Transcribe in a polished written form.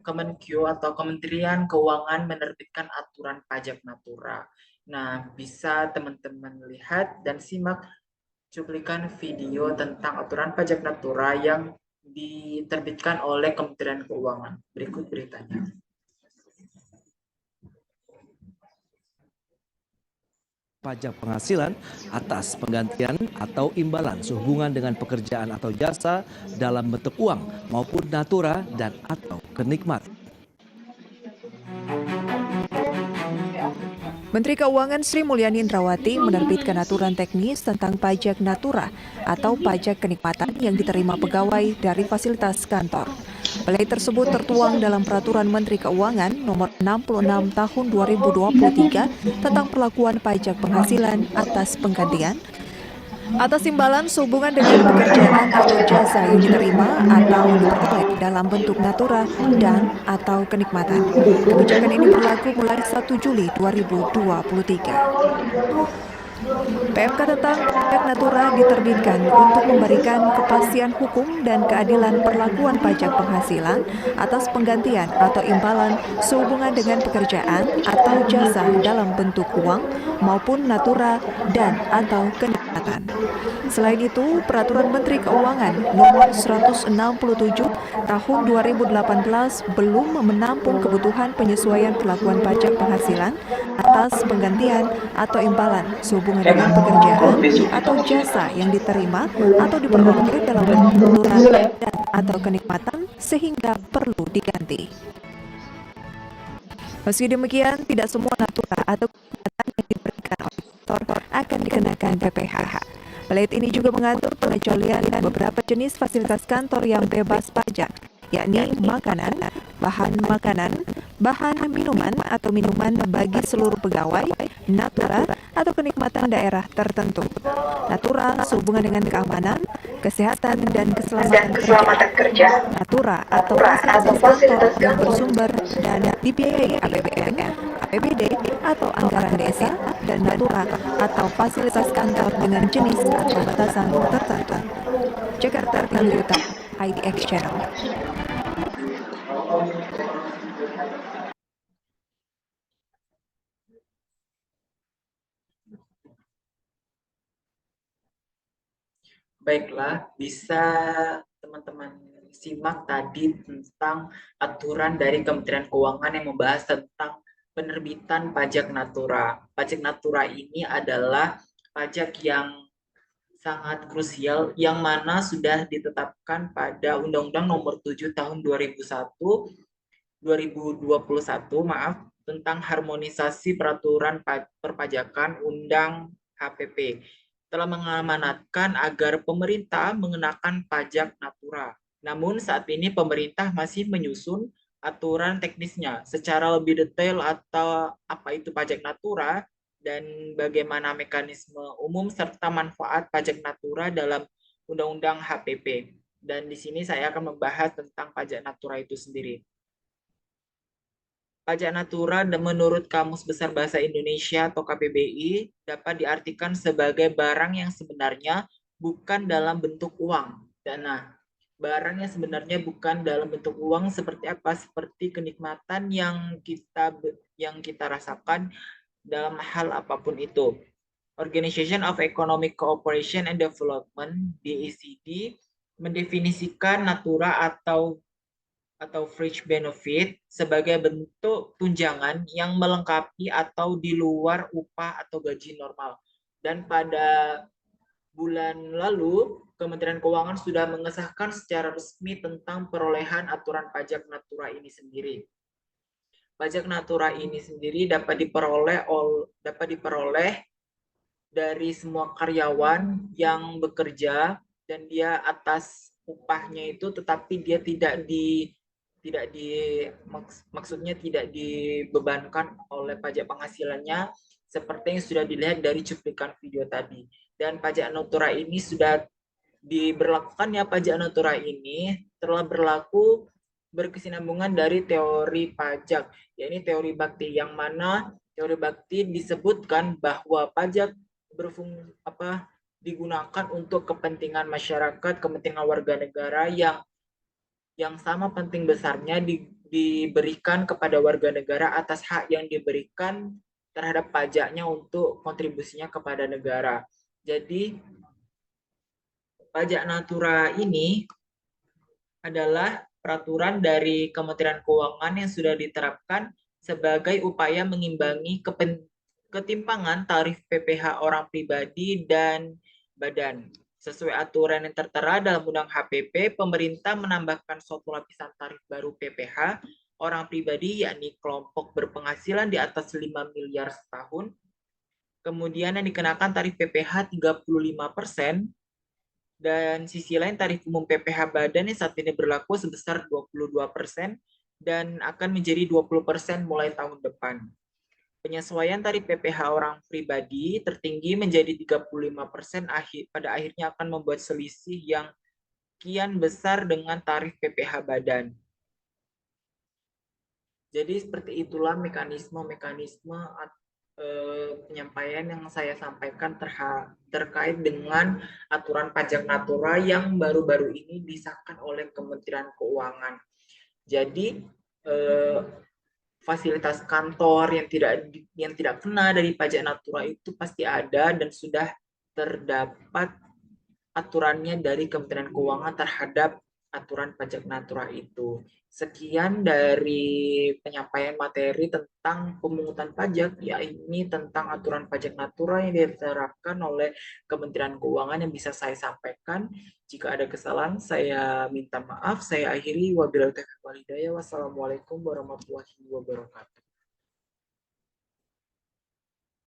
Kemenkeu atau Kementerian Keuangan menerbitkan aturan pajak natura. Nah, bisa teman-teman lihat dan simak cuplikan video tentang aturan pajak natura yang diterbitkan oleh Kementerian Keuangan. Berikut beritanya. Pajak penghasilan atas penggantian atau imbalan sehubungan dengan pekerjaan atau jasa dalam bentuk uang maupun natura dan atau kenikmatan. Menteri Keuangan Sri Mulyani Indrawati menerbitkan aturan teknis tentang pajak natura atau pajak kenikmatan yang diterima pegawai dari fasilitas kantor. Belai tersebut tertuang dalam Peraturan Menteri Keuangan Nomor 66 Tahun 2023 tentang perlakuan pajak penghasilan atas penggantian, atas imbalan sehubungan dengan pekerjaan atau jasa yang diterima atau diperoleh dalam bentuk natura dan atau kenikmatan. Kebijakan ini berlaku mulai 1 Juli 2023. PMK tentang pajak natura diterbitkan untuk memberikan kepastian hukum dan keadilan perlakuan pajak penghasilan atas penggantian atau imbalan sehubungan dengan pekerjaan atau jasa dalam bentuk uang maupun natura dan atau kenikmatan. Selain itu, Peraturan Menteri Keuangan Nomor 167 Tahun 2018 belum menampung kebutuhan penyesuaian perlakuan pajak penghasilan atas penggantian atau imbalan sehubungan dengan pekerjaan atau jasa yang diterima atau diperoleh dalam bentuk natura dan atau kenikmatan sehingga perlu diganti. Meski demikian, tidak semua natura atau kenikmatan yang diberikan oleh kantor akan dikenakan PPh. Belait ini juga mengatur pengecualian beberapa jenis fasilitas kantor yang bebas pajak, yakni makanan, bahan minuman atau minuman bagi seluruh pegawai, natura atau kenikmatan daerah tertentu. Natura sehubungan dengan keamanan, kesehatan dan keselamatan kerja. Natura atau fasilitas kantor yang bersumber dan dibiayai APBN, APBD atau anggaran desa, dan natura atau fasilitas kantor dengan jenis atau batasan tertentu. Jakarta Tangguta IDX Channel. Baiklah, bisa teman-teman simak tadi tentang aturan dari Kementerian Keuangan yang membahas tentang penerbitan pajak natura. Pajak natura ini adalah pajak yang sangat krusial yang mana sudah ditetapkan pada Undang-Undang Nomor 7 Tahun 2021 tentang harmonisasi peraturan perpajakan Undang HPP telah mengamanatkan agar pemerintah mengenakan pajak natura. Namun saat ini pemerintah masih menyusun aturan teknisnya secara lebih detail atau apa itu pajak natura dan bagaimana mekanisme umum serta manfaat pajak natura dalam Undang-Undang HPP. Dan di sini saya akan membahas tentang pajak natura itu sendiri. Pajak natura menurut Kamus Besar Bahasa Indonesia atau KBBI dapat diartikan sebagai barang yang sebenarnya bukan dalam bentuk uang. Dan barang yang sebenarnya bukan dalam bentuk uang seperti apa? Seperti kenikmatan yang kita rasakan dalam hal apapun itu. Organization of Economic Cooperation and Development (OECD) mendefinisikan natura atau fringe benefit sebagai bentuk tunjangan yang melengkapi atau di luar upah atau gaji normal. Dan pada bulan lalu, Kementerian Keuangan sudah mengesahkan secara resmi tentang perolehan aturan pajak natura ini sendiri. Pajak natura ini sendiri dapat diperoleh dari semua karyawan yang bekerja dan dia atas upahnya itu, tetapi dia maksudnya tidak dibebankan oleh pajak penghasilannya seperti yang sudah dilihat dari cuplikan video tadi. Dan pajak natura ini sudah diberlakukannya pajak natura ini telah berlaku berkesinambungan dari teori pajak, yakni teori bakti, yang mana teori bakti disebutkan bahwa pajak digunakan untuk kepentingan masyarakat, kepentingan warga negara yang sama penting besarnya diberikan kepada warga negara atas hak yang diberikan terhadap pajaknya untuk kontribusinya kepada negara. Jadi pajak natura ini adalah peraturan dari Kementerian Keuangan yang sudah diterapkan sebagai upaya mengimbangi ketimpangan tarif PPh orang pribadi dan badan. Sesuai aturan yang tertera dalam Undang HPP, pemerintah menambahkan suatu lapisan tarif baru PPh orang pribadi, yakni kelompok berpenghasilan di atas 5 miliar setahun. Kemudian yang dikenakan tarif PPh 35%, dan sisi lain tarif umum PPh badan yang saat ini berlaku sebesar 22% dan akan menjadi 20% mulai tahun depan. Penyesuaian tarif PPh orang pribadi tertinggi menjadi 35% pada akhirnya akan membuat selisih yang kian besar dengan tarif PPh badan. Jadi seperti itulah mekanisme penyampaian yang saya sampaikan terkait dengan aturan pajak natura yang baru-baru ini disahkan oleh Kementerian Keuangan. Jadi fasilitas kantor yang tidak kena dari pajak natura itu pasti ada dan sudah terdapat aturannya dari Kementerian Keuangan terhadap aturan pajak natura itu. Sekian dari penyampaian materi tentang pemungutan pajak, ya ini tentang aturan pajak natura yang diterapkan oleh Kementerian Keuangan yang bisa saya sampaikan. Jika ada kesalahan, saya minta maaf. Saya akhiri. Wabillahi taufiq wal hidayah. Wassalamualaikum warahmatullahi wabarakatuh.